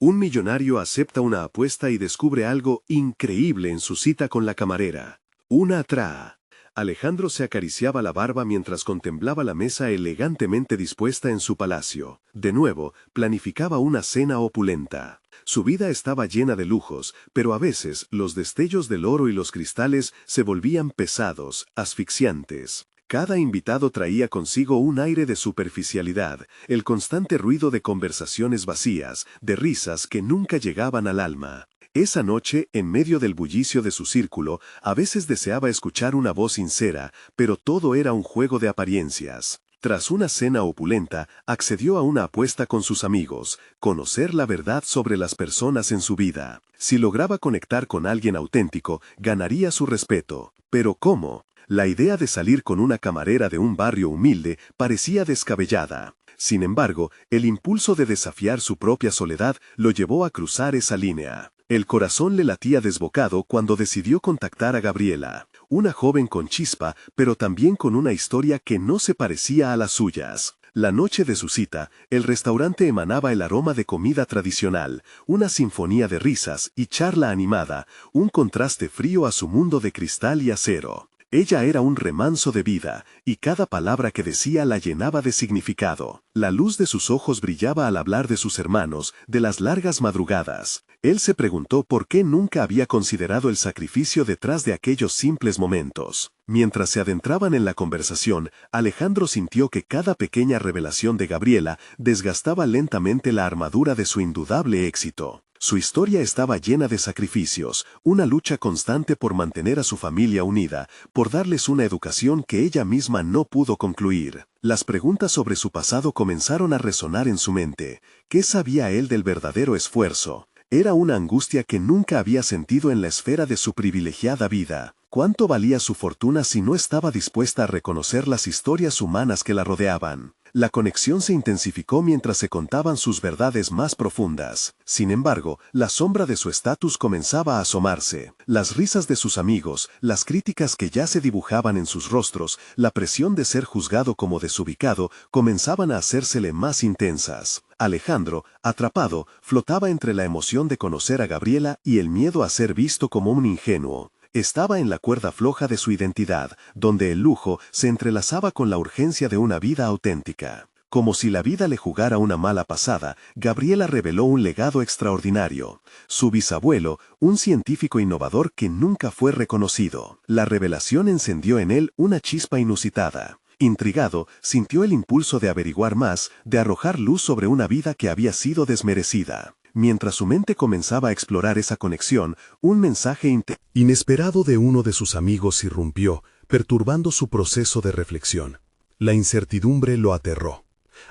Un millonario acepta una apuesta y descubre algo increíble en su cita con la camarera. Una atrae. Alejandro se acariciaba la barba mientras contemplaba la mesa elegantemente dispuesta en su palacio. De nuevo, planificaba una cena opulenta. Su vida estaba llena de lujos, pero a veces los destellos del oro y los cristales se volvían pesados, asfixiantes. Cada invitado traía consigo un aire de superficialidad, el constante ruido de conversaciones vacías, de risas que nunca llegaban al alma. Esa noche, en medio del bullicio de su círculo, a veces deseaba escuchar una voz sincera, pero todo era un juego de apariencias. Tras una cena opulenta, accedió a una apuesta con sus amigos, conocer la verdad sobre las personas en su vida. Si lograba conectar con alguien auténtico, ganaría su respeto. ¿Pero cómo? La idea de salir con una camarera de un barrio humilde parecía descabellada. Sin embargo, el impulso de desafiar su propia soledad lo llevó a cruzar esa línea. El corazón le latía desbocado cuando decidió contactar a Gabriela, una joven con chispa, pero también con una historia que no se parecía a las suyas. La noche de su cita, el restaurante emanaba el aroma de comida tradicional, una sinfonía de risas y charla animada, un contraste frío a su mundo de cristal y acero. Ella era un remanso de vida, y cada palabra que decía la llenaba de significado. La luz de sus ojos brillaba al hablar de sus hermanos, de las largas madrugadas. Él se preguntó por qué nunca había considerado el sacrificio detrás de aquellos simples momentos. Mientras se adentraban en la conversación, Alejandro sintió que cada pequeña revelación de Gabriela desgastaba lentamente la armadura de su indudable éxito. Su historia estaba llena de sacrificios, una lucha constante por mantener a su familia unida, por darles una educación que ella misma no pudo concluir. Las preguntas sobre su pasado comenzaron a resonar en su mente. ¿Qué sabía él del verdadero esfuerzo? Era una angustia que nunca había sentido en la esfera de su privilegiada vida. ¿Cuánto valía su fortuna si no estaba dispuesta a reconocer las historias humanas que la rodeaban? La conexión se intensificó mientras se contaban sus verdades más profundas. Sin embargo, la sombra de su estatus comenzaba a asomarse. Las risas de sus amigos, las críticas que ya se dibujaban en sus rostros, la presión de ser juzgado como desubicado, comenzaban a hacérsele más intensas. Alejandro, atrapado, flotaba entre la emoción de conocer a Gabriela y el miedo a ser visto como un ingenuo. Estaba en la cuerda floja de su identidad, donde el lujo se entrelazaba con la urgencia de una vida auténtica. Como si la vida le jugara una mala pasada, Gabriela reveló un legado extraordinario. Su bisabuelo, un científico innovador que nunca fue reconocido. La revelación encendió en él una chispa inusitada. Intrigado, sintió el impulso de averiguar más, de arrojar luz sobre una vida que había sido desmerecida. Mientras su mente comenzaba a explorar esa conexión, un mensaje inesperado de uno de sus amigos irrumpió, perturbando su proceso de reflexión. La incertidumbre lo aterró.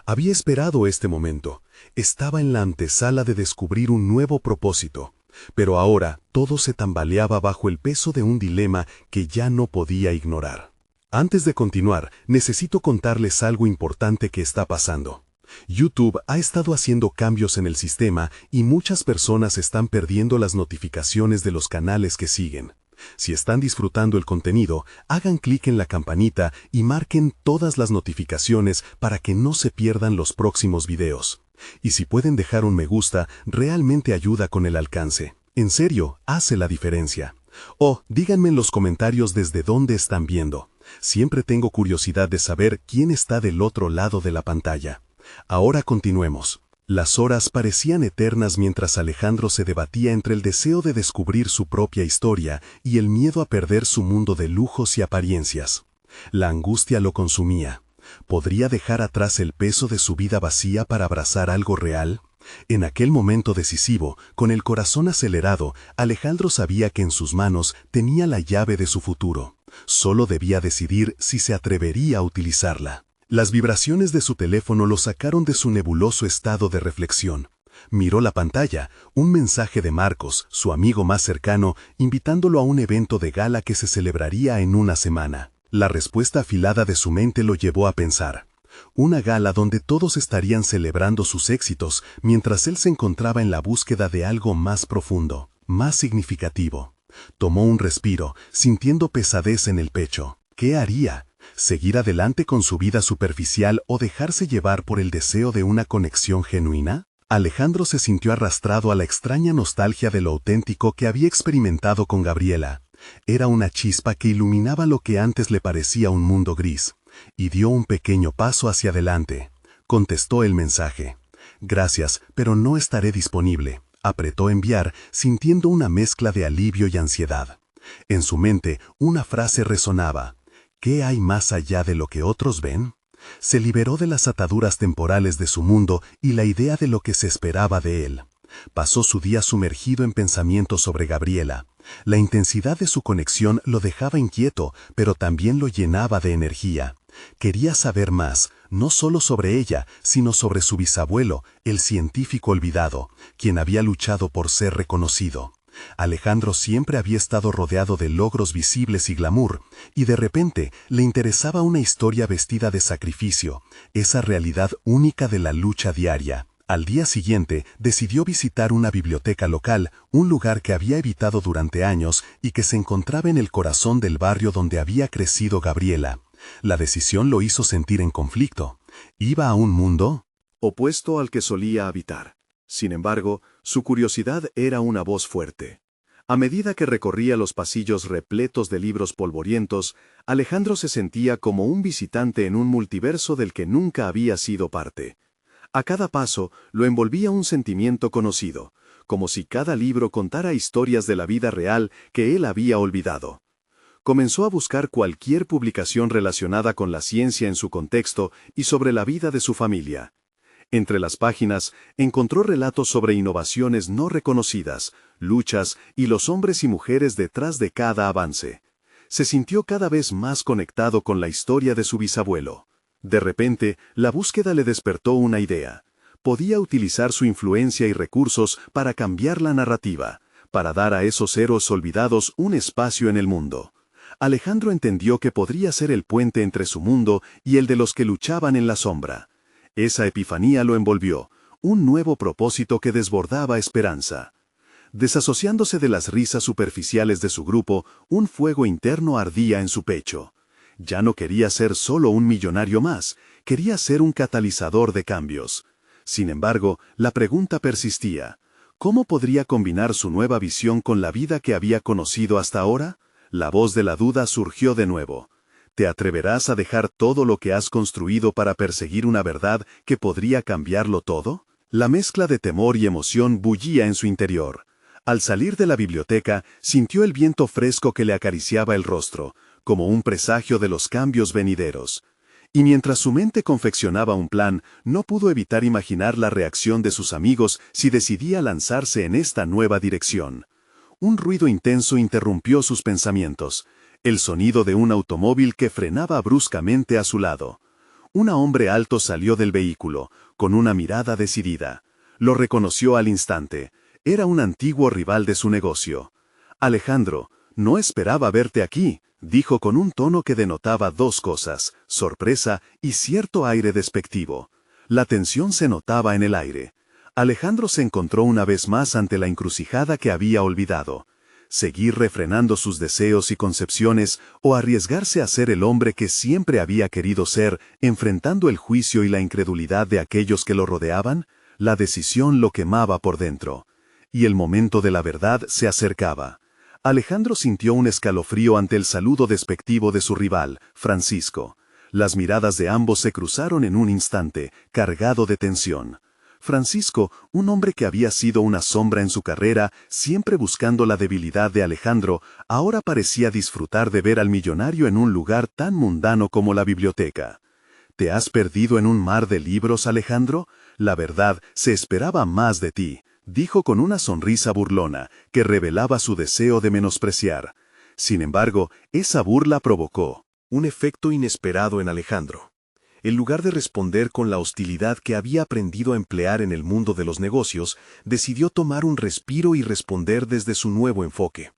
Había esperado este momento. Estaba en la antesala de descubrir un nuevo propósito. Pero ahora todo se tambaleaba bajo el peso de un dilema que ya no podía ignorar. Antes de continuar, necesito contarles algo importante que está pasando. YouTube ha estado haciendo cambios en el sistema y muchas personas están perdiendo las notificaciones de los canales que siguen. Si están disfrutando el contenido, hagan clic en la campanita y marquen todas las notificaciones para que no se pierdan los próximos videos. Y si pueden dejar un me gusta, realmente ayuda con el alcance. En serio, hace la diferencia. O díganme en los comentarios desde dónde están viendo. Siempre tengo curiosidad de saber quién está del otro lado de la pantalla. Ahora continuemos. Las horas parecían eternas mientras Alejandro se debatía entre el deseo de descubrir su propia historia y el miedo a perder su mundo de lujos y apariencias. La angustia lo consumía. ¿Podría dejar atrás el peso de su vida vacía para abrazar algo real? En aquel momento decisivo, con el corazón acelerado, Alejandro sabía que en sus manos tenía la llave de su futuro. Solo debía decidir si se atrevería a utilizarla. Las vibraciones de su teléfono lo sacaron de su nebuloso estado de reflexión. Miró la pantalla, un mensaje de Marcos, su amigo más cercano, invitándolo a un evento de gala que se celebraría en una semana. La respuesta afilada de su mente lo llevó a pensar. Una gala donde todos estarían celebrando sus éxitos, mientras él se encontraba en la búsqueda de algo más profundo, más significativo. Tomó un respiro, sintiendo pesadez en el pecho. ¿Qué haría? ¿Seguir adelante con su vida superficial o dejarse llevar por el deseo de una conexión genuina? Alejandro se sintió arrastrado a la extraña nostalgia de lo auténtico que había experimentado con Gabriela. Era una chispa que iluminaba lo que antes le parecía un mundo gris, y dio un pequeño paso hacia adelante. Contestó el mensaje. «Gracias, pero no estaré disponible». Apretó enviar, sintiendo una mezcla de alivio y ansiedad. En su mente, una frase resonaba. ¿Qué hay más allá de lo que otros ven? Se liberó de las ataduras temporales de su mundo y la idea de lo que se esperaba de él. Pasó su día sumergido en pensamientos sobre Gabriela. La intensidad de su conexión lo dejaba inquieto, pero también lo llenaba de energía. Quería saber más, no solo sobre ella, sino sobre su bisabuelo, el científico olvidado, quien había luchado por ser reconocido. Alejandro siempre había estado rodeado de logros visibles y glamour, y de repente le interesaba una historia vestida de sacrificio, esa realidad única de la lucha diaria. Al día siguiente, decidió visitar una biblioteca local, un lugar que había evitado durante años y que se encontraba en el corazón del barrio donde había crecido Gabriela. La decisión lo hizo sentir en conflicto. ¿Iba a un mundo opuesto al que solía habitar? Sin embargo, su curiosidad era una voz fuerte. A medida que recorría los pasillos repletos de libros polvorientos, Alejandro se sentía como un visitante en un multiverso del que nunca había sido parte. A cada paso lo envolvía un sentimiento conocido, como si cada libro contara historias de la vida real que él había olvidado. Comenzó a buscar cualquier publicación relacionada con la ciencia en su contexto y sobre la vida de su familia. Entre las páginas, encontró relatos sobre innovaciones no reconocidas, luchas y los hombres y mujeres detrás de cada avance. Se sintió cada vez más conectado con la historia de su bisabuelo. De repente, la búsqueda le despertó una idea. Podía utilizar su influencia y recursos para cambiar la narrativa, para dar a esos héroes olvidados un espacio en el mundo. Alejandro entendió que podría ser el puente entre su mundo y el de los que luchaban en la sombra. Esa epifanía lo envolvió, un nuevo propósito que desbordaba esperanza. Desasociándose de las risas superficiales de su grupo, un fuego interno ardía en su pecho. Ya no quería ser solo un millonario más, quería ser un catalizador de cambios. Sin embargo, la pregunta persistía. ¿Cómo podría combinar su nueva visión con la vida que había conocido hasta ahora? La voz de la duda surgió de nuevo. ¿Te atreverás a dejar todo lo que has construido para perseguir una verdad que podría cambiarlo todo? La mezcla de temor y emoción bullía en su interior. Al salir de la biblioteca, sintió el viento fresco que le acariciaba el rostro, como un presagio de los cambios venideros. Y mientras su mente confeccionaba un plan, no pudo evitar imaginar la reacción de sus amigos si decidía lanzarse en esta nueva dirección. Un ruido intenso interrumpió sus pensamientos. El sonido de un automóvil que frenaba bruscamente a su lado. Un hombre alto salió del vehículo, con una mirada decidida. Lo reconoció al instante. Era un antiguo rival de su negocio. «Alejandro, no esperaba verte aquí», dijo con un tono que denotaba dos cosas, sorpresa y cierto aire despectivo. La tensión se notaba en el aire. Alejandro se encontró una vez más ante la encrucijada que había olvidado. Seguir refrenando sus deseos y concepciones o arriesgarse a ser el hombre que siempre había querido ser, enfrentando el juicio y la incredulidad de aquellos que lo rodeaban, la decisión lo quemaba por dentro. Y el momento de la verdad se acercaba. Alejandro sintió un escalofrío ante el saludo despectivo de su rival, Francisco. Las miradas de ambos se cruzaron en un instante, cargado de tensión. Francisco, un hombre que había sido una sombra en su carrera, siempre buscando la debilidad de Alejandro, ahora parecía disfrutar de ver al millonario en un lugar tan mundano como la biblioteca. ¿Te has perdido en un mar de libros, Alejandro? La verdad, se esperaba más de ti, dijo con una sonrisa burlona, que revelaba su deseo de menospreciar. Sin embargo, esa burla provocó un efecto inesperado en Alejandro. En lugar de responder con la hostilidad que había aprendido a emplear en el mundo de los negocios, decidió tomar un respiro y responder desde su nuevo enfoque.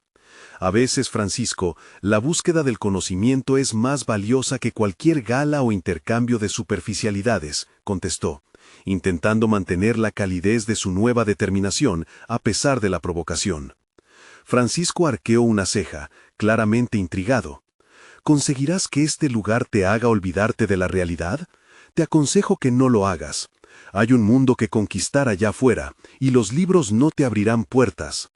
A veces, Francisco, la búsqueda del conocimiento es más valiosa que cualquier gala o intercambio de superficialidades, contestó, intentando mantener la calidez de su nueva determinación a pesar de la provocación. Francisco arqueó una ceja, claramente intrigado. ¿Conseguirás que este lugar te haga olvidarte de la realidad? Te aconsejo que no lo hagas. Hay un mundo que conquistar allá afuera, y los libros no te abrirán puertas.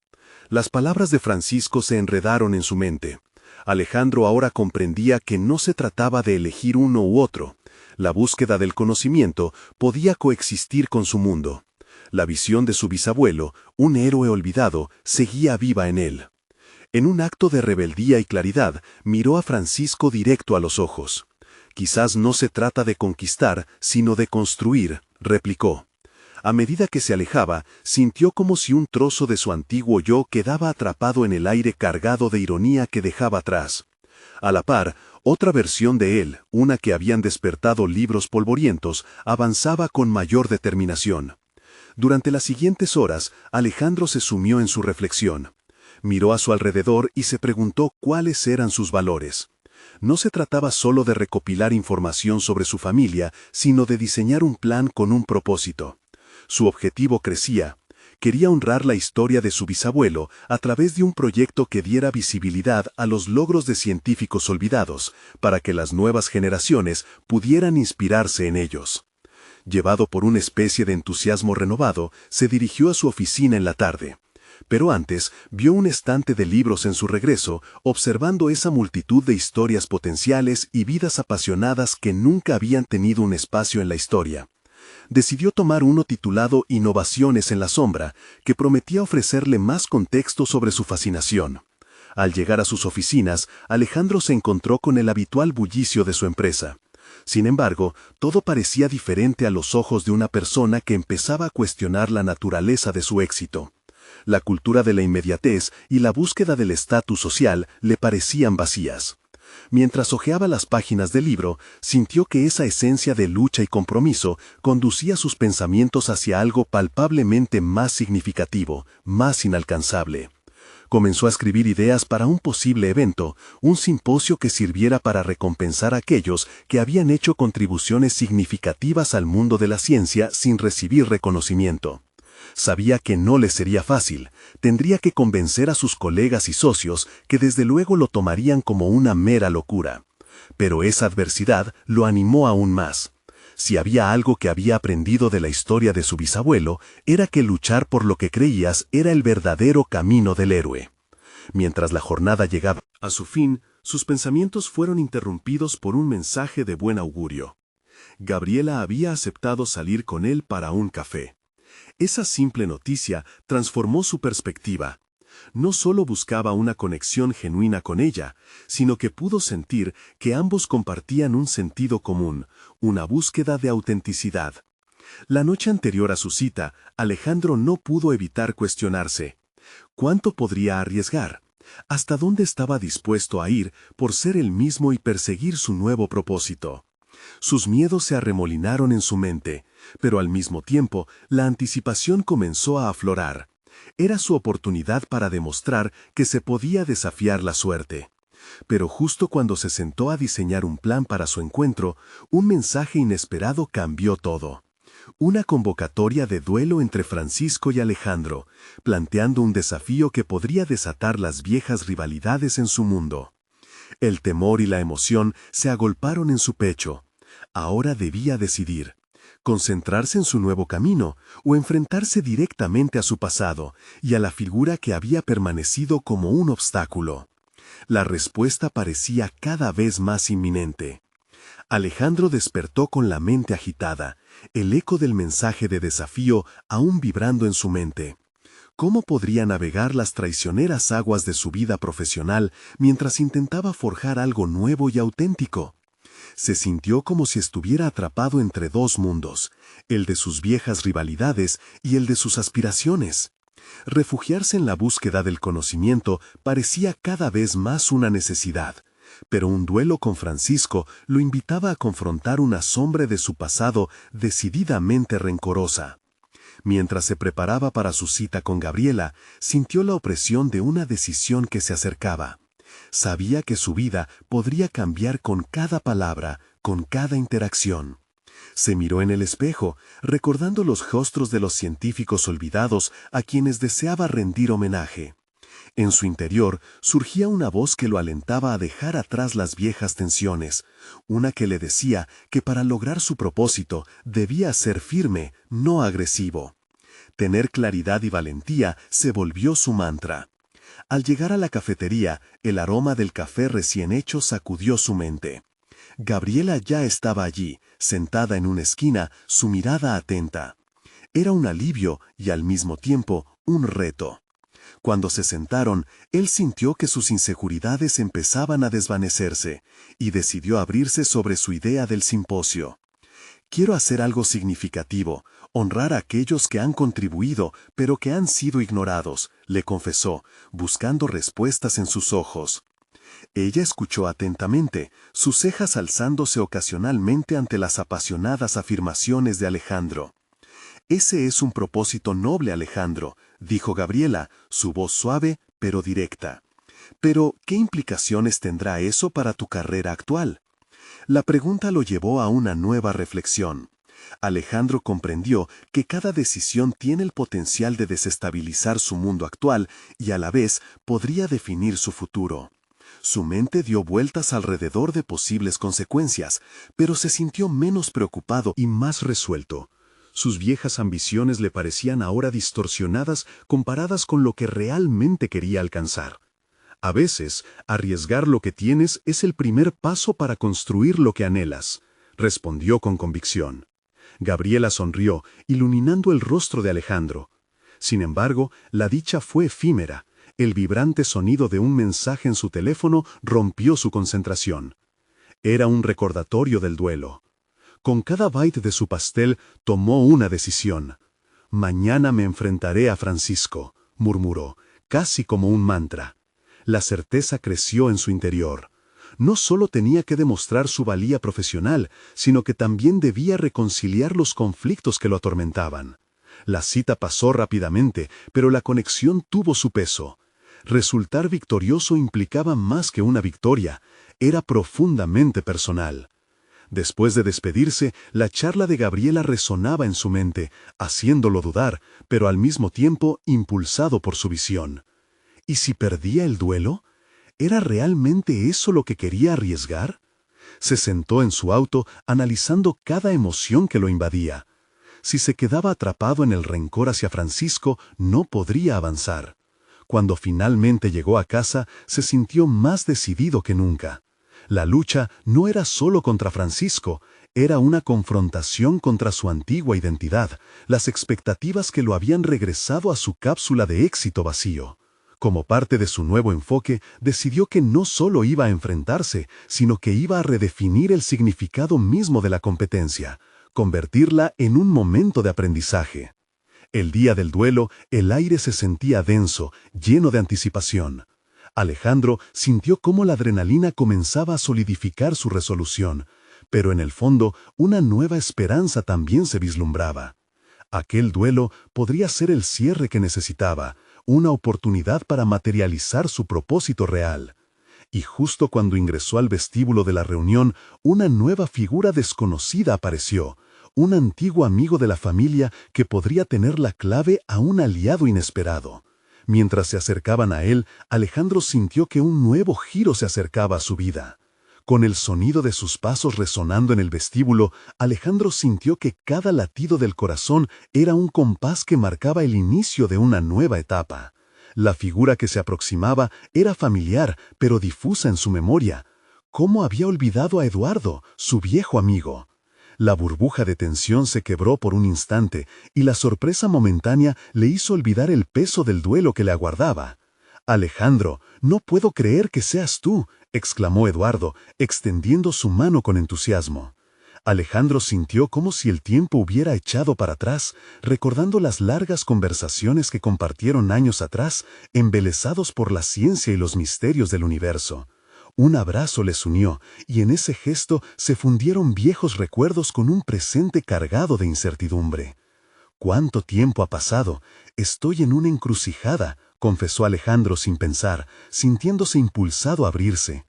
Las palabras de Francisco se enredaron en su mente. Alejandro ahora comprendía que no se trataba de elegir uno u otro. La búsqueda del conocimiento podía coexistir con su mundo. La visión de su bisabuelo, un héroe olvidado, seguía viva en él. En un acto de rebeldía y claridad, miró a Francisco directo a los ojos. «Quizás no se trata de conquistar, sino de construir», replicó. A medida que se alejaba, sintió como si un trozo de su antiguo yo quedaba atrapado en el aire cargado de ironía que dejaba atrás. A la par, otra versión de él, una que habían despertado libros polvorientos, avanzaba con mayor determinación. Durante las siguientes horas, Alejandro se sumió en su reflexión. Miró a su alrededor y se preguntó cuáles eran sus valores. No se trataba solo de recopilar información sobre su familia, sino de diseñar un plan con un propósito. Su objetivo crecía. Quería honrar la historia de su bisabuelo a través de un proyecto que diera visibilidad a los logros de científicos olvidados, para que las nuevas generaciones pudieran inspirarse en ellos. Llevado por una especie de entusiasmo renovado, se dirigió a su oficina en la tarde. Pero antes, vio un estante de libros en su regreso, observando esa multitud de historias potenciales y vidas apasionadas que nunca habían tenido un espacio en la historia. Decidió tomar uno titulado Innovaciones en la sombra, que prometía ofrecerle más contexto sobre su fascinación. Al llegar a sus oficinas, Alejandro se encontró con el habitual bullicio de su empresa. Sin embargo, todo parecía diferente a los ojos de una persona que empezaba a cuestionar la naturaleza de su éxito. La cultura de la inmediatez y la búsqueda del estatus social le parecían vacías. Mientras hojeaba las páginas del libro, sintió que esa esencia de lucha y compromiso conducía sus pensamientos hacia algo palpablemente más significativo, más inalcanzable. Comenzó a escribir ideas para un posible evento, un simposio que sirviera para recompensar a aquellos que habían hecho contribuciones significativas al mundo de la ciencia sin recibir reconocimiento. Sabía que no le sería fácil, tendría que convencer a sus colegas y socios que desde luego lo tomarían como una mera locura. Pero esa adversidad lo animó aún más. Si había algo que había aprendido de la historia de su bisabuelo, era que luchar por lo que creías era el verdadero camino del héroe. Mientras la jornada llegaba a su fin, sus pensamientos fueron interrumpidos por un mensaje de buen augurio. Gabriela había aceptado salir con él para un café. Esa simple noticia transformó su perspectiva. No solo buscaba una conexión genuina con ella, sino que pudo sentir que ambos compartían un sentido común, una búsqueda de autenticidad. La noche anterior a su cita, Alejandro no pudo evitar cuestionarse. ¿Cuánto podría arriesgar? ¿Hasta dónde estaba dispuesto a ir por ser él mismo y perseguir su nuevo propósito? Sus miedos se arremolinaron en su mente, pero al mismo tiempo la anticipación comenzó a aflorar. Era su oportunidad para demostrar que se podía desafiar la suerte. Pero justo cuando se sentó a diseñar un plan para su encuentro, un mensaje inesperado cambió todo. Una convocatoria de duelo entre Francisco y Alejandro, planteando un desafío que podría desatar las viejas rivalidades en su mundo. El temor y la emoción se agolparon en su pecho. Ahora debía decidir. Concentrarse en su nuevo camino o enfrentarse directamente a su pasado y a la figura que había permanecido como un obstáculo. La respuesta parecía cada vez más inminente. Alejandro despertó con la mente agitada, el eco del mensaje de desafío aún vibrando en su mente. ¿Cómo podría navegar las traicioneras aguas de su vida profesional mientras intentaba forjar algo nuevo y auténtico? Se sintió como si estuviera atrapado entre dos mundos, el de sus viejas rivalidades y el de sus aspiraciones. Refugiarse en la búsqueda del conocimiento parecía cada vez más una necesidad, pero un duelo con Francisco lo invitaba a confrontar una sombra de su pasado decididamente rencorosa. Mientras se preparaba para su cita con Gabriela, sintió la opresión de una decisión que se acercaba. Sabía que su vida podría cambiar con cada palabra, con cada interacción. Se miró en el espejo, recordando los rostros de los científicos olvidados a quienes deseaba rendir homenaje. En su interior surgía una voz que lo alentaba a dejar atrás las viejas tensiones, una que le decía que para lograr su propósito debía ser firme, no agresivo. Tener claridad y valentía se volvió su mantra. Al llegar a la cafetería, el aroma del café recién hecho sacudió su mente. Gabriela ya estaba allí, sentada en una esquina, su mirada atenta. Era un alivio y al mismo tiempo un reto. Cuando se sentaron, él sintió que sus inseguridades empezaban a desvanecerse y decidió abrirse sobre su idea del simposio. Quiero hacer algo significativo, honrar a aquellos que han contribuido, pero que han sido ignorados, le confesó, buscando respuestas en sus ojos. Ella escuchó atentamente, sus cejas alzándose ocasionalmente ante las apasionadas afirmaciones de Alejandro. Ese es un propósito noble, Alejandro, dijo Gabriela, su voz suave pero directa. Pero, ¿qué implicaciones tendrá eso para tu carrera actual? La pregunta lo llevó a una nueva reflexión. Alejandro comprendió que cada decisión tiene el potencial de desestabilizar su mundo actual y a la vez podría definir su futuro. Su mente dio vueltas alrededor de posibles consecuencias, pero se sintió menos preocupado y más resuelto. Sus viejas ambiciones le parecían ahora distorsionadas comparadas con lo que realmente quería alcanzar. A veces, arriesgar lo que tienes es el primer paso para construir lo que anhelas, respondió con convicción. Gabriela sonrió, iluminando el rostro de Alejandro. Sin embargo, la dicha fue efímera. El vibrante sonido de un mensaje en su teléfono rompió su concentración. Era un recordatorio del duelo. Con cada bite de su pastel tomó una decisión. «Mañana me enfrentaré a Francisco», murmuró, casi como un mantra. La certeza creció en su interior. No solo tenía que demostrar su valía profesional, sino que también debía reconciliar los conflictos que lo atormentaban. La cita pasó rápidamente, pero la conexión tuvo su peso. Resultar victorioso implicaba más que una victoria, era profundamente personal. Después de despedirse, la charla de Gabriela resonaba en su mente, haciéndolo dudar, pero al mismo tiempo impulsado por su visión. ¿Y si perdía el duelo? ¿Era realmente eso lo que quería arriesgar? Se sentó en su auto, analizando cada emoción que lo invadía. Si se quedaba atrapado en el rencor hacia Francisco, no podría avanzar. Cuando finalmente llegó a casa, se sintió más decidido que nunca. La lucha no era solo contra Francisco, era una confrontación contra su antigua identidad, las expectativas que lo habían regresado a su cápsula de éxito vacío. Como parte de su nuevo enfoque, decidió que no solo iba a enfrentarse, sino que iba a redefinir el significado mismo de la competencia, convertirla en un momento de aprendizaje. El día del duelo, el aire se sentía denso, lleno de anticipación. Alejandro sintió cómo la adrenalina comenzaba a solidificar su resolución, pero en el fondo una nueva esperanza también se vislumbraba. Aquel duelo podría ser el cierre que necesitaba, una oportunidad para materializar su propósito real. Y justo cuando ingresó al vestíbulo de la reunión, una nueva figura desconocida apareció, un antiguo amigo de la familia que podría tener la clave a un aliado inesperado. Mientras se acercaban a él, Alejandro sintió que un nuevo giro se acercaba a su vida. Con el sonido de sus pasos resonando en el vestíbulo, Alejandro sintió que cada latido del corazón era un compás que marcaba el inicio de una nueva etapa. La figura que se aproximaba era familiar, pero difusa en su memoria. ¿Cómo había olvidado a Eduardo, su viejo amigo? La burbuja de tensión se quebró por un instante, y la sorpresa momentánea le hizo olvidar el peso del duelo que le aguardaba. «Alejandro, no puedo creer que seas tú», exclamó Eduardo, extendiendo su mano con entusiasmo. Alejandro sintió como si el tiempo hubiera echado para atrás, recordando las largas conversaciones que compartieron años atrás, embelesados por la ciencia y los misterios del universo. Un abrazo les unió, y en ese gesto se fundieron viejos recuerdos con un presente cargado de incertidumbre. «¿Cuánto tiempo ha pasado? Estoy en una encrucijada», confesó Alejandro sin pensar, sintiéndose impulsado a abrirse.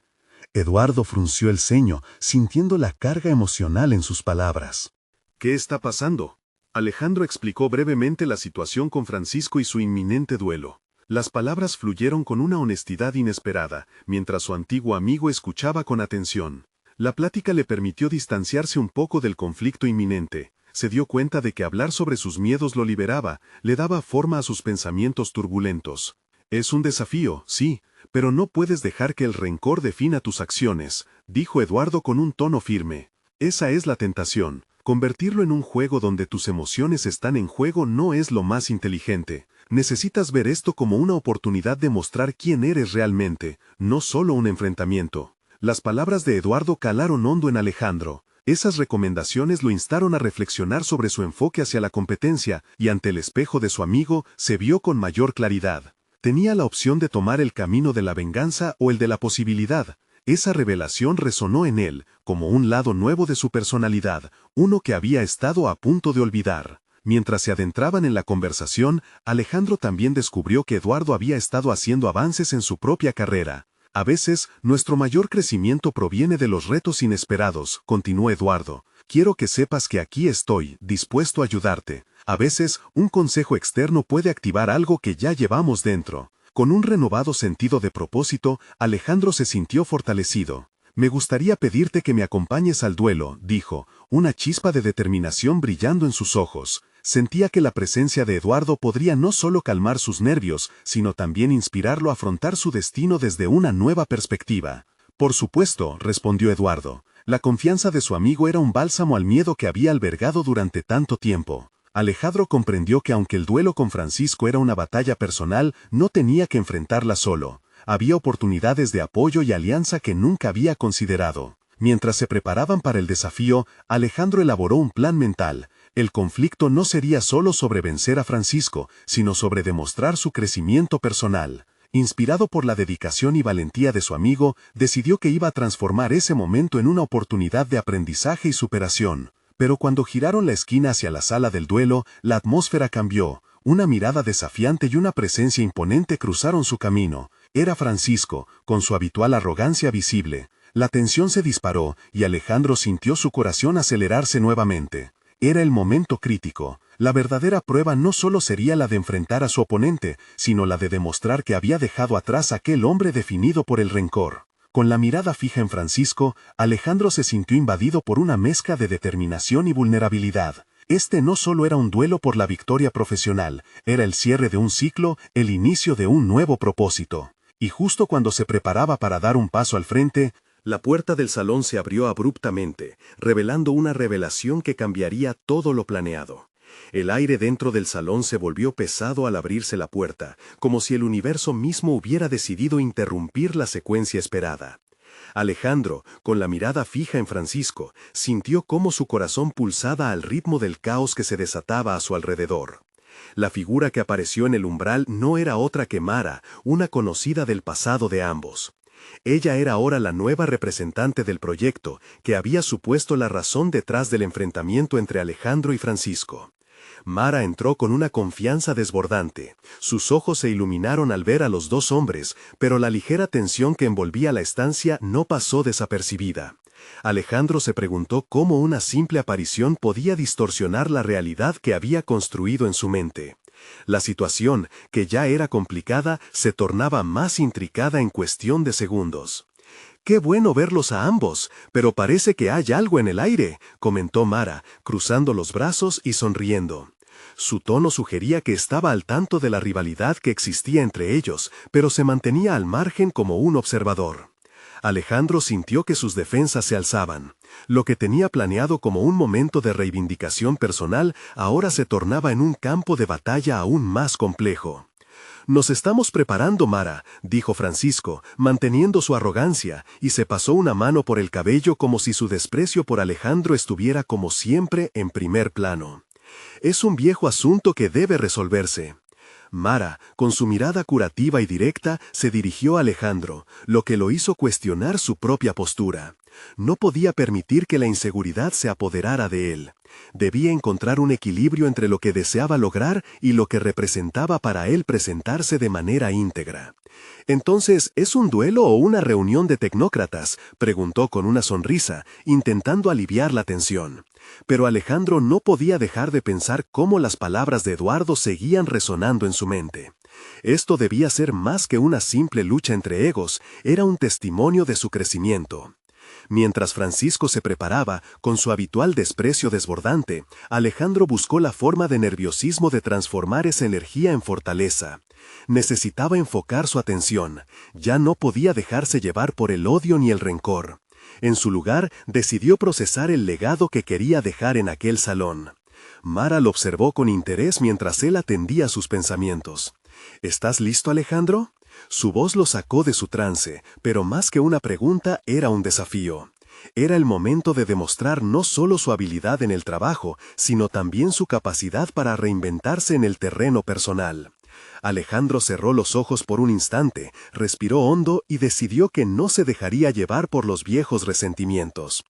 Eduardo frunció el ceño, sintiendo la carga emocional en sus palabras. «¿Qué está pasando?». Alejandro explicó brevemente la situación con Francisco y su inminente duelo. Las palabras fluyeron con una honestidad inesperada, mientras su antiguo amigo escuchaba con atención. La plática le permitió distanciarse un poco del conflicto inminente. Se dio cuenta de que hablar sobre sus miedos lo liberaba, le daba forma a sus pensamientos turbulentos. Es un desafío, sí, pero no puedes dejar que el rencor defina tus acciones, dijo Eduardo con un tono firme. Esa es la tentación. Convertirlo en un juego donde tus emociones están en juego no es lo más inteligente. Necesitas ver esto como una oportunidad de mostrar quién eres realmente, no solo un enfrentamiento. Las palabras de Eduardo calaron hondo en Alejandro. Esas recomendaciones lo instaron a reflexionar sobre su enfoque hacia la competencia, y ante el espejo de su amigo, se vio con mayor claridad. Tenía la opción de tomar el camino de la venganza o el de la posibilidad. Esa revelación resonó en él, como un lado nuevo de su personalidad, uno que había estado a punto de olvidar. Mientras se adentraban en la conversación, Alejandro también descubrió que Eduardo había estado haciendo avances en su propia carrera. A veces, nuestro mayor crecimiento proviene de los retos inesperados, continuó Eduardo. Quiero que sepas que aquí estoy, dispuesto a ayudarte. A veces, un consejo externo puede activar algo que ya llevamos dentro. Con un renovado sentido de propósito, Alejandro se sintió fortalecido. Me gustaría pedirte que me acompañes al duelo, dijo, una chispa de determinación brillando en sus ojos. Sentía que la presencia de Eduardo podría no solo calmar sus nervios, sino también inspirarlo a afrontar su destino desde una nueva perspectiva. Por supuesto, respondió Eduardo. La confianza de su amigo era un bálsamo al miedo que había albergado durante tanto tiempo. Alejandro comprendió que aunque el duelo con Francisco era una batalla personal, no tenía que enfrentarla solo. Había oportunidades de apoyo y alianza que nunca había considerado. Mientras se preparaban para el desafío, Alejandro elaboró un plan mental. El conflicto no sería solo sobre vencer a Francisco, sino sobre demostrar su crecimiento personal. Inspirado por la dedicación y valentía de su amigo, decidió que iba a transformar ese momento en una oportunidad de aprendizaje y superación. Pero cuando giraron la esquina hacia la sala del duelo, la atmósfera cambió. Una mirada desafiante y una presencia imponente cruzaron su camino. Era Francisco, con su habitual arrogancia visible. La tensión se disparó, y Alejandro sintió su corazón acelerarse nuevamente. Era el momento crítico. La verdadera prueba no solo sería la de enfrentar a su oponente, sino la de demostrar que había dejado atrás a aquel hombre definido por el rencor. Con la mirada fija en Francisco, Alejandro se sintió invadido por una mezcla de determinación y vulnerabilidad. Este no solo era un duelo por la victoria profesional, era el cierre de un ciclo, el inicio de un nuevo propósito. Y justo cuando se preparaba para dar un paso al frente, la puerta del salón se abrió abruptamente, revelando una revelación que cambiaría todo lo planeado. El aire dentro del salón se volvió pesado al abrirse la puerta, como si el universo mismo hubiera decidido interrumpir la secuencia esperada. Alejandro, con la mirada fija en Francisco, sintió cómo su corazón pulsaba al ritmo del caos que se desataba a su alrededor. La figura que apareció en el umbral no era otra que Mara, una conocida del pasado de ambos. Ella era ahora la nueva representante del proyecto, que había supuesto la razón detrás del enfrentamiento entre Alejandro y Francisco. Mara entró con una confianza desbordante. Sus ojos se iluminaron al ver a los dos hombres, pero la ligera tensión que envolvía la estancia no pasó desapercibida. Alejandro se preguntó cómo una simple aparición podía distorsionar la realidad que había construido en su mente. La situación, que ya era complicada, se tornaba más intricada en cuestión de segundos. «Qué bueno verlos a ambos, pero parece que hay algo en el aire», comentó Mara, cruzando los brazos y sonriendo. Su tono sugería que estaba al tanto de la rivalidad que existía entre ellos, pero se mantenía al margen como un observador. Alejandro sintió que sus defensas se alzaban. Lo que tenía planeado como un momento de reivindicación personal ahora se tornaba en un campo de batalla aún más complejo. «Nos estamos preparando, Mara», dijo Francisco, manteniendo su arrogancia, y se pasó una mano por el cabello como si su desprecio por Alejandro estuviera como siempre en primer plano. «Es un viejo asunto que debe resolverse». Mara, con su mirada curativa y directa, se dirigió a Alejandro, lo que lo hizo cuestionar su propia postura. No podía permitir que la inseguridad se apoderara de él. Debía encontrar un equilibrio entre lo que deseaba lograr y lo que representaba para él presentarse de manera íntegra. «Entonces, ¿es un duelo o una reunión de tecnócratas?», preguntó con una sonrisa, intentando aliviar la tensión. Pero Alejandro no podía dejar de pensar cómo las palabras de Eduardo seguían resonando en su mente. Esto debía ser más que una simple lucha entre egos, era un testimonio de su crecimiento. Mientras Francisco se preparaba, con su habitual desprecio desbordante, Alejandro buscó la forma de nerviosismo de transformar esa energía en fortaleza. Necesitaba enfocar su atención, ya no podía dejarse llevar por el odio ni el rencor. En su lugar, decidió procesar el legado que quería dejar en aquel salón. Mara lo observó con interés mientras él atendía sus pensamientos. «¿Estás listo, Alejandro?». Su voz lo sacó de su trance, pero más que una pregunta era un desafío. Era el momento de demostrar no solo su habilidad en el trabajo, sino también su capacidad para reinventarse en el terreno personal. Alejandro cerró los ojos por un instante, respiró hondo y decidió que no se dejaría llevar por los viejos resentimientos.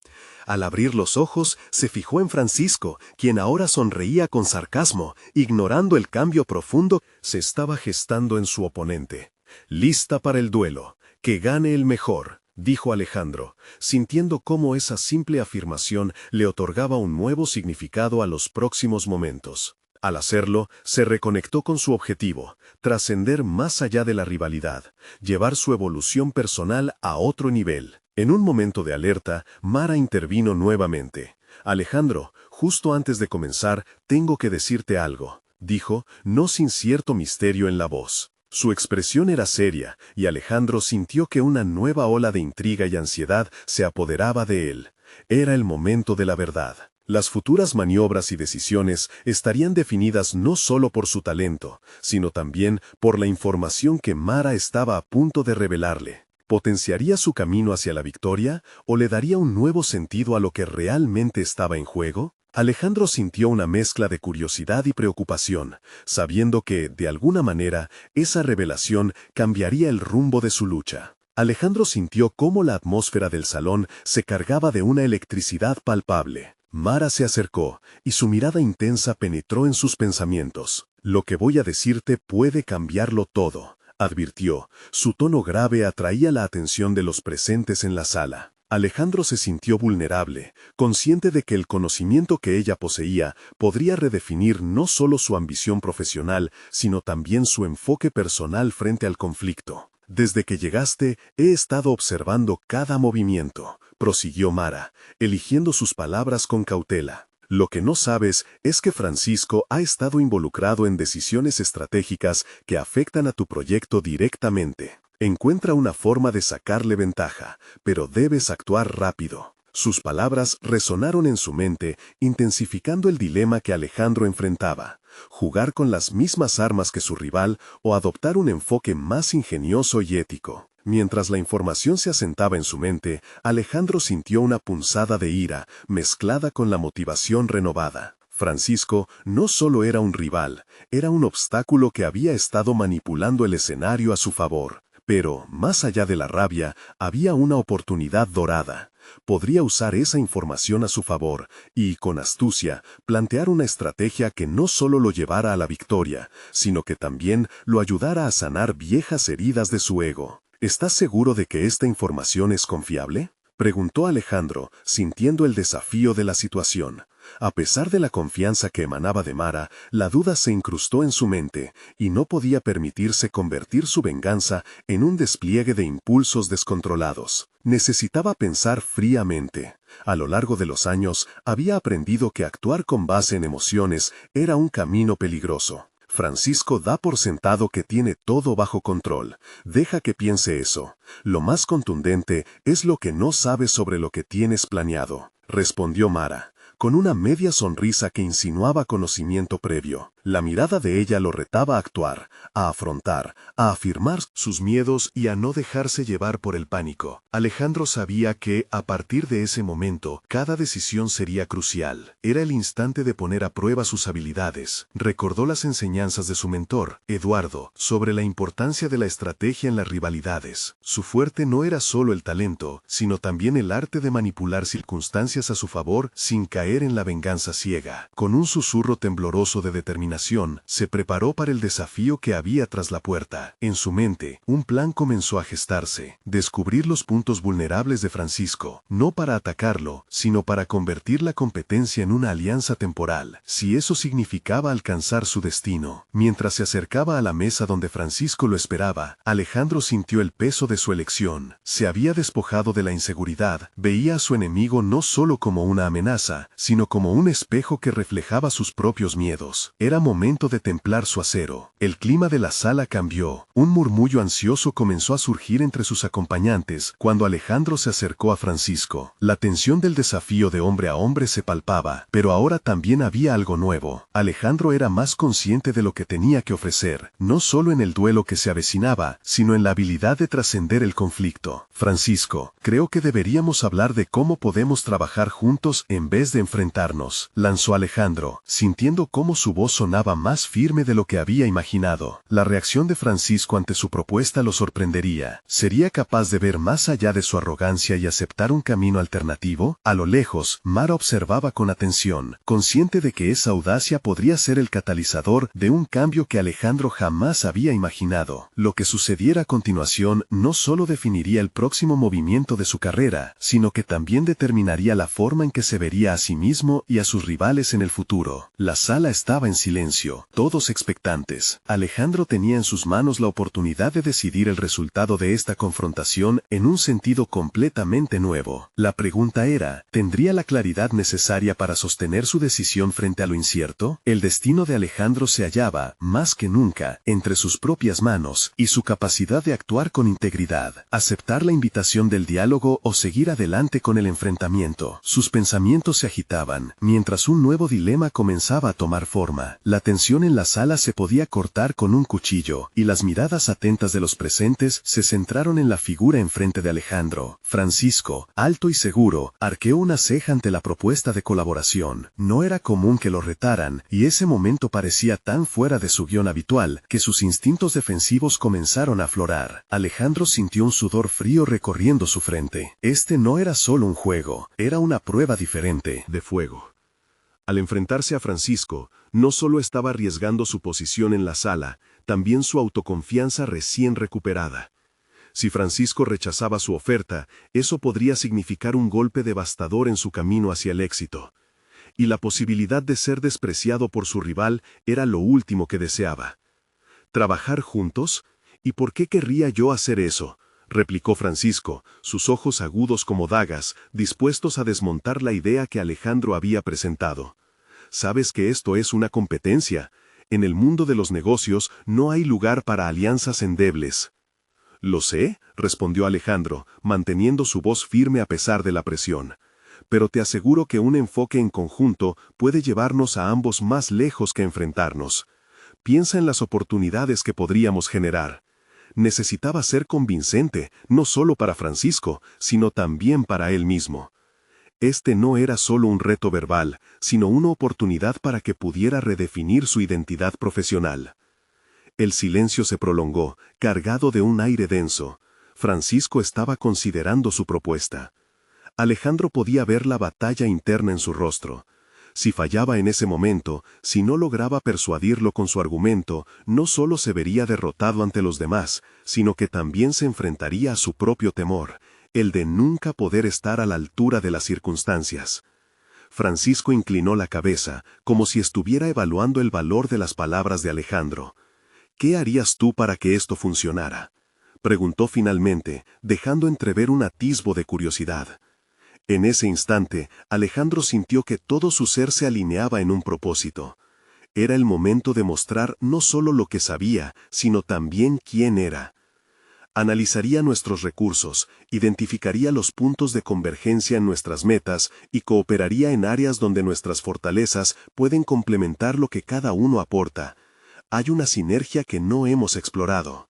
Al abrir los ojos, se fijó en Francisco, quien ahora sonreía con sarcasmo, ignorando el cambio profundo que se estaba gestando en su oponente. «Lista para el duelo. Que gane el mejor», dijo Alejandro, sintiendo cómo esa simple afirmación le otorgaba un nuevo significado a los próximos momentos. Al hacerlo, se reconectó con su objetivo, trascender más allá de la rivalidad, llevar su evolución personal a otro nivel. En un momento de alerta, Mara intervino nuevamente. «Alejandro, justo antes de comenzar, tengo que decirte algo», dijo, no sin cierto misterio en la voz. Su expresión era seria, y Alejandro sintió que una nueva ola de intriga y ansiedad se apoderaba de él. Era el momento de la verdad. Las futuras maniobras y decisiones estarían definidas no solo por su talento, sino también por la información que Mara estaba a punto de revelarle. ¿Potenciaría su camino hacia la victoria o le daría un nuevo sentido a lo que realmente estaba en juego? Alejandro sintió una mezcla de curiosidad y preocupación, sabiendo que, de alguna manera, esa revelación cambiaría el rumbo de su lucha. Alejandro sintió cómo la atmósfera del salón se cargaba de una electricidad palpable. Mara se acercó, y su mirada intensa penetró en sus pensamientos. «Lo que voy a decirte puede cambiarlo todo», advirtió. Su tono grave atraía la atención de los presentes en la sala. Alejandro se sintió vulnerable, consciente de que el conocimiento que ella poseía podría redefinir no solo su ambición profesional, sino también su enfoque personal frente al conflicto. «Desde que llegaste, he estado observando cada movimiento», prosiguió Mara, eligiendo sus palabras con cautela. «Lo que no sabes es que Francisco ha estado involucrado en decisiones estratégicas que afectan a tu proyecto directamente. Encuentra una forma de sacarle ventaja, pero debes actuar rápido». Sus palabras resonaron en su mente, intensificando el dilema que Alejandro enfrentaba: jugar con las mismas armas que su rival o adoptar un enfoque más ingenioso y ético. Mientras la información se asentaba en su mente, Alejandro sintió una punzada de ira, mezclada con la motivación renovada. Francisco no solo era un rival, era un obstáculo que había estado manipulando el escenario a su favor. Pero, más allá de la rabia, había una oportunidad dorada. Podría usar esa información a su favor y, con astucia, plantear una estrategia que no solo lo llevara a la victoria, sino que también lo ayudara a sanar viejas heridas de su ego. «¿Estás seguro de que esta información es confiable?», preguntó Alejandro, sintiendo el desafío de la situación. A pesar de la confianza que emanaba de Mara, la duda se incrustó en su mente, y no podía permitirse convertir su venganza en un despliegue de impulsos descontrolados. Necesitaba pensar fríamente. A lo largo de los años, había aprendido que actuar con base en emociones era un camino peligroso. Francisco da por sentado que tiene todo bajo control. Deja que piense eso. Lo más contundente es lo que no sabes sobre lo que tienes planeado, respondió Mara, con una media sonrisa que insinuaba conocimiento previo. La mirada de ella lo retaba a actuar, a afrontar, a afirmar sus miedos y a no dejarse llevar por el pánico. Alejandro sabía que, a partir de ese momento, cada decisión sería crucial. Era el instante de poner a prueba sus habilidades. Recordó las enseñanzas de su mentor, Eduardo, sobre la importancia de la estrategia en las rivalidades. Su fuerte no era solo el talento, sino también el arte de manipular circunstancias a su favor sin caer en la venganza ciega. Con un susurro tembloroso de determinación, se preparó para el desafío que había tras la puerta. En su mente, un plan comenzó a gestarse: descubrir los puntos vulnerables de Francisco, no para atacarlo, sino para convertir la competencia en una alianza temporal, si eso significaba alcanzar su destino. Mientras se acercaba a la mesa donde Francisco lo esperaba, Alejandro sintió el peso de su elección. Se había despojado de la inseguridad, veía a su enemigo no solo como una amenaza, sino como un espejo que reflejaba sus propios miedos. Era momento de templar su acero. El clima de la sala cambió. Un murmullo ansioso comenzó a surgir entre sus acompañantes cuando Alejandro se acercó a Francisco. La tensión del desafío de hombre a hombre se palpaba, pero ahora también había algo nuevo. Alejandro era más consciente de lo que tenía que ofrecer, no solo en el duelo que se avecinaba, sino en la habilidad de trascender el conflicto. Francisco, creo que deberíamos hablar de cómo podemos trabajar juntos en vez de enfrentarnos, lanzó Alejandro, sintiendo cómo su voz sonaba más firme de lo que había imaginado. La reacción de Francisco ante su propuesta lo sorprendería. ¿Sería capaz de ver más allá de su arrogancia y aceptar un camino alternativo? A lo lejos, Mara observaba con atención, consciente de que esa audacia podría ser el catalizador de un cambio que Alejandro jamás había imaginado. Lo que sucediera a continuación no solo definiría el próximo movimiento de su carrera, sino que también determinaría la forma en que se vería a sí mismo y a sus rivales en el futuro. La sala estaba en silencio, todos expectantes. Alejandro tenía en sus manos la oportunidad de decidir el resultado de esta confrontación en un sentido completamente nuevo. La pregunta era, ¿tendría la claridad necesaria para sostener su decisión frente a lo incierto? El destino de Alejandro se hallaba, más que nunca, entre sus propias manos y su capacidad de actuar con integridad, aceptar la invitación del diálogo o seguir adelante con el enfrentamiento. Sus pensamientos se agitaban, mientras un nuevo dilema comenzaba a tomar forma. La tensión en la sala se podía cortar con un cuchillo, y las miradas atentas de los presentes se centraron en la figura enfrente de Alejandro. Francisco, alto y seguro, arqueó una ceja ante la propuesta de colaboración. No era común que lo retaran, y ese momento parecía tan fuera de su guión habitual, que sus instintos defensivos comenzaron a aflorar. Alejandro sintió un sudor frío recorriendo su frente. Este no era solo un juego, era una prueba diferente de fuego. Al enfrentarse a Francisco, no solo estaba arriesgando su posición en la sala, también su autoconfianza recién recuperada. Si Francisco rechazaba su oferta, eso podría significar un golpe devastador en su camino hacia el éxito. Y la posibilidad de ser despreciado por su rival era lo último que deseaba. ¿Trabajar juntos? ¿Y por qué querría yo hacer eso?, replicó Francisco, sus ojos agudos como dagas, dispuestos a desmontar la idea que Alejandro había presentado. Sabes que esto es una competencia. En el mundo de los negocios no hay lugar para alianzas endebles. Lo sé, respondió Alejandro, manteniendo su voz firme a pesar de la presión. Pero te aseguro que un enfoque en conjunto puede llevarnos a ambos más lejos que enfrentarnos. Piensa en las oportunidades que podríamos generar. Necesitaba ser convincente, no solo para Francisco, sino también para él mismo. Este no era solo un reto verbal, sino una oportunidad para que pudiera redefinir su identidad profesional. El silencio se prolongó, cargado de un aire denso. Francisco estaba considerando su propuesta. Alejandro podía ver la batalla interna en su rostro. Si fallaba en ese momento, si no lograba persuadirlo con su argumento, no solo se vería derrotado ante los demás, sino que también se enfrentaría a su propio temor, el de nunca poder estar a la altura de las circunstancias. Francisco inclinó la cabeza, como si estuviera evaluando el valor de las palabras de Alejandro. ¿Qué harías tú para que esto funcionara?, preguntó finalmente, dejando entrever un atisbo de curiosidad. En ese instante, Alejandro sintió que todo su ser se alineaba en un propósito. Era el momento de mostrar no solo lo que sabía, sino también quién era. Analizaría nuestros recursos, identificaría los puntos de convergencia en nuestras metas y cooperaría en áreas donde nuestras fortalezas pueden complementar lo que cada uno aporta. Hay una sinergia que no hemos explorado.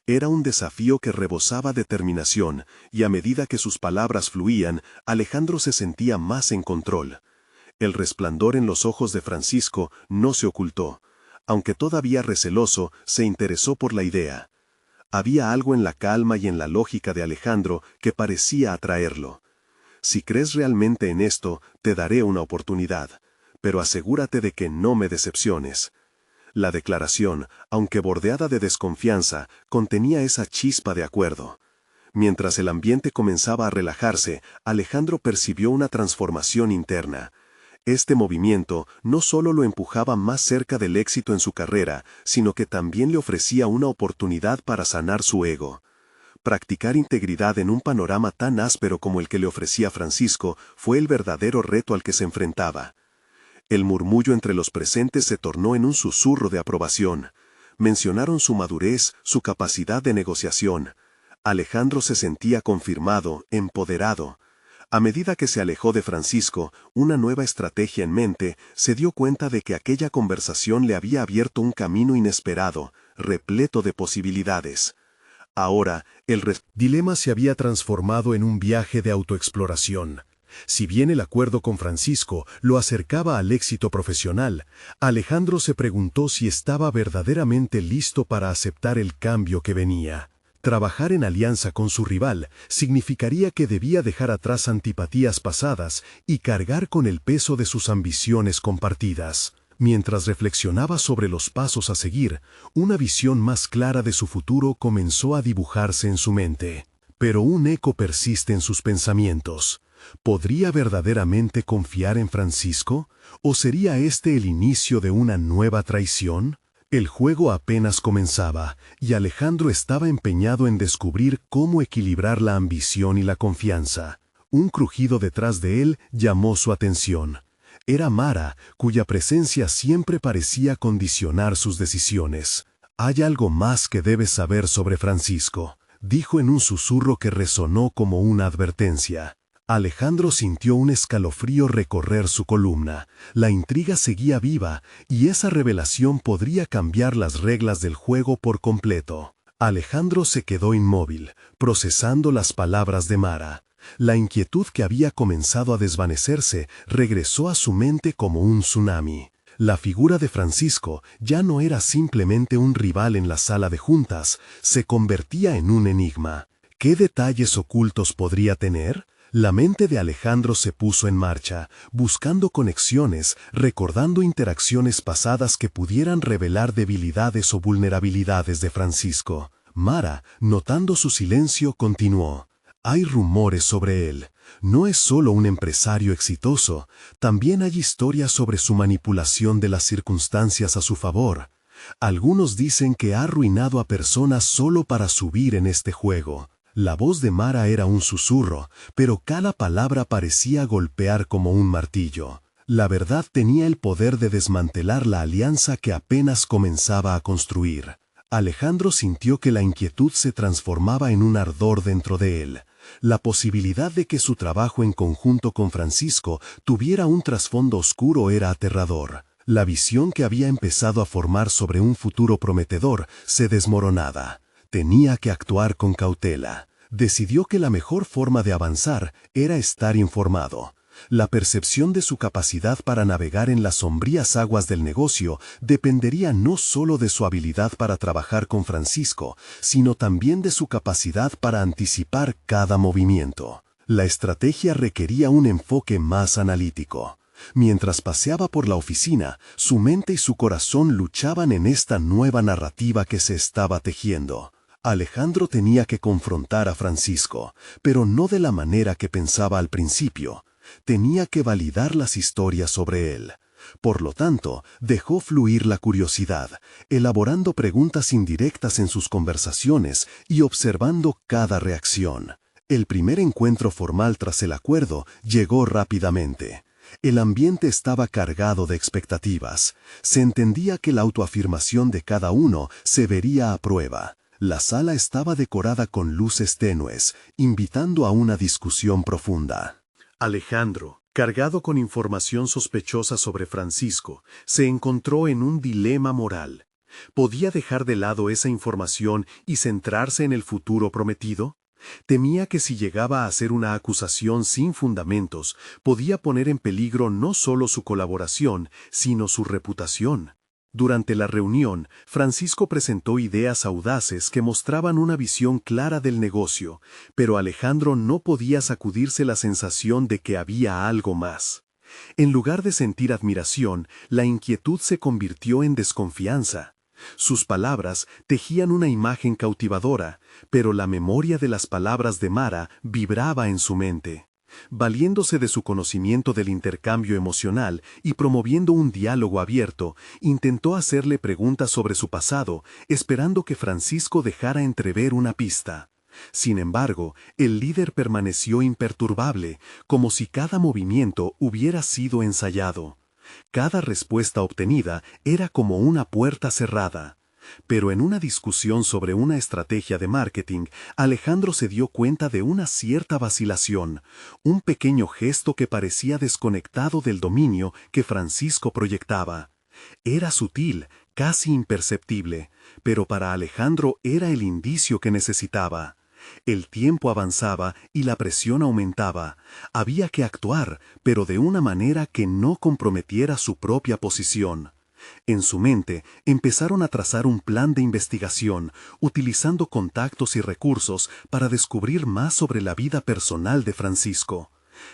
Era un desafío que rebosaba determinación, y a medida que sus palabras fluían, Alejandro se sentía más en control. El resplandor en los ojos de Francisco no se ocultó. Aunque todavía receloso, se interesó por la idea. Había algo en la calma y en la lógica de Alejandro que parecía atraerlo. Si crees realmente en esto, te daré una oportunidad, pero asegúrate de que no me decepciones. La declaración, aunque bordeada de desconfianza, contenía esa chispa de acuerdo. Mientras el ambiente comenzaba a relajarse, Alejandro percibió una transformación interna. Este movimiento no solo lo empujaba más cerca del éxito en su carrera, sino que también le ofrecía una oportunidad para sanar su ego. Practicar integridad en un panorama tan áspero como el que le ofrecía Francisco fue el verdadero reto al que se enfrentaba. El murmullo entre los presentes se tornó en un susurro de aprobación. Mencionaron su madurez, su capacidad de negociación. Alejandro se sentía confirmado, empoderado. A medida que se alejó de Francisco, una nueva estrategia en mente, se dio cuenta de que aquella conversación le había abierto un camino inesperado, repleto de posibilidades. Ahora, el dilema se había transformado en un viaje de autoexploración. Si bien el acuerdo con Francisco lo acercaba al éxito profesional, Alejandro se preguntó si estaba verdaderamente listo para aceptar el cambio que venía. Trabajar en alianza con su rival significaría que debía dejar atrás antipatías pasadas y cargar con el peso de sus ambiciones compartidas. Mientras reflexionaba sobre los pasos a seguir, una visión más clara de su futuro comenzó a dibujarse en su mente. Pero un eco persiste en sus pensamientos. ¿Podría verdaderamente confiar en Francisco? ¿O sería este el inicio de una nueva traición? El juego apenas comenzaba, y Alejandro estaba empeñado en descubrir cómo equilibrar la ambición y la confianza. Un crujido detrás de él llamó su atención. Era Mara, cuya presencia siempre parecía condicionar sus decisiones. «Hay algo más que debes saber sobre Francisco», dijo en un susurro que resonó como una advertencia. Alejandro sintió un escalofrío recorrer su columna. La intriga seguía viva, y esa revelación podría cambiar las reglas del juego por completo. Alejandro se quedó inmóvil, procesando las palabras de Mara. La inquietud que había comenzado a desvanecerse regresó a su mente como un tsunami. La figura de Francisco ya no era simplemente un rival en la sala de juntas, se convertía en un enigma. ¿Qué detalles ocultos podría tener? La mente de Alejandro se puso en marcha, buscando conexiones, recordando interacciones pasadas que pudieran revelar debilidades o vulnerabilidades de Francisco. Mara, notando su silencio, continuó. Hay rumores sobre él. No es solo un empresario exitoso, también hay historias sobre su manipulación de las circunstancias a su favor. Algunos dicen que ha arruinado a personas solo para subir en este juego. La voz de Mara era un susurro, pero cada palabra parecía golpear como un martillo. La verdad tenía el poder de desmantelar la alianza que apenas comenzaba a construir. Alejandro sintió que la inquietud se transformaba en un ardor dentro de él. La posibilidad de que su trabajo en conjunto con Francisco tuviera un trasfondo oscuro era aterrador. La visión que había empezado a formar sobre un futuro prometedor se desmoronaba. Tenía que actuar con cautela. Decidió que la mejor forma de avanzar era estar informado. La percepción de su capacidad para navegar en las sombrías aguas del negocio dependería no solo de su habilidad para trabajar con Francisco, sino también de su capacidad para anticipar cada movimiento. La estrategia requería un enfoque más analítico. Mientras paseaba por la oficina, su mente y su corazón luchaban en esta nueva narrativa que se estaba tejiendo. Alejandro tenía que confrontar a Francisco, pero no de la manera que pensaba al principio. Tenía que validar las historias sobre él. Por lo tanto, dejó fluir la curiosidad, elaborando preguntas indirectas en sus conversaciones y observando cada reacción. El primer encuentro formal tras el acuerdo llegó rápidamente. El ambiente estaba cargado de expectativas. Se entendía que la autoafirmación de cada uno se vería a prueba. La sala estaba decorada con luces tenues, invitando a una discusión profunda. Alejandro, cargado con información sospechosa sobre Francisco, se encontró en un dilema moral. ¿Podía dejar de lado esa información y centrarse en el futuro prometido? Temía que si llegaba a hacer una acusación sin fundamentos, podía poner en peligro no solo su colaboración, sino su reputación. Durante la reunión, Francisco presentó ideas audaces que mostraban una visión clara del negocio, pero Alejandro no podía sacudirse la sensación de que había algo más. En lugar de sentir admiración, la inquietud se convirtió en desconfianza. Sus palabras tejían una imagen cautivadora, pero la memoria de las palabras de Mara vibraba en su mente. Valiéndose de su conocimiento del intercambio emocional y promoviendo un diálogo abierto, intentó hacerle preguntas sobre su pasado, esperando que Francisco dejara entrever una pista. Sin embargo, el líder permaneció imperturbable, como si cada movimiento hubiera sido ensayado. Cada respuesta obtenida era como una puerta cerrada. Pero en una discusión sobre una estrategia de marketing, Alejandro se dio cuenta de una cierta vacilación, un pequeño gesto que parecía desconectado del dominio que Francisco proyectaba. Era sutil, casi imperceptible, pero para Alejandro era el indicio que necesitaba. El tiempo avanzaba y la presión aumentaba. Había que actuar, pero de una manera que no comprometiera su propia posición. En su mente empezaron a trazar un plan de investigación, utilizando contactos y recursos para descubrir más sobre la vida personal de Francisco.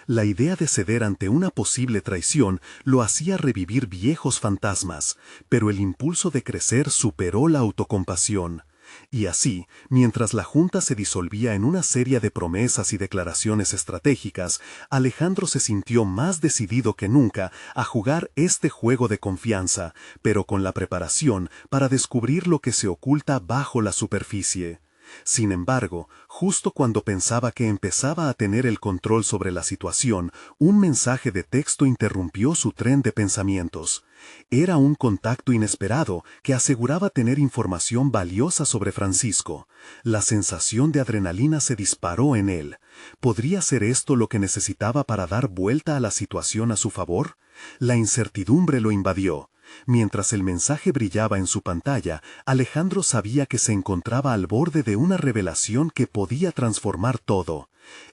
La idea de ceder ante una posible traición lo hacía revivir viejos fantasmas, pero el impulso de crecer superó la autocompasión. Y así, mientras la junta se disolvía en una serie de promesas y declaraciones estratégicas, Alejandro se sintió más decidido que nunca a jugar este juego de confianza, pero con la preparación para descubrir lo que se oculta bajo la superficie. Sin embargo, justo cuando pensaba que empezaba a tener el control sobre la situación, un mensaje de texto interrumpió su tren de pensamientos. Era un contacto inesperado que aseguraba tener información valiosa sobre Francisco. La sensación de adrenalina se disparó en él. ¿Podría ser esto lo que necesitaba para dar vuelta a la situación a su favor? La incertidumbre lo invadió. Mientras el mensaje brillaba en su pantalla, Alejandro sabía que se encontraba al borde de una revelación que podía transformar todo.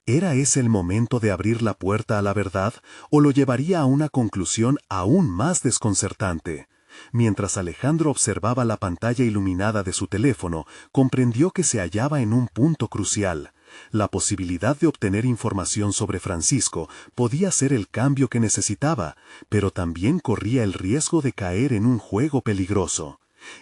¿Era ese el momento de abrir la puerta a la verdad, o lo llevaría a una conclusión aún más desconcertante? Mientras Alejandro observaba la pantalla iluminada de su teléfono, comprendió que se hallaba en un punto crucial. La posibilidad de obtener información sobre Francisco podía ser el cambio que necesitaba, pero también corría el riesgo de caer en un juego peligroso.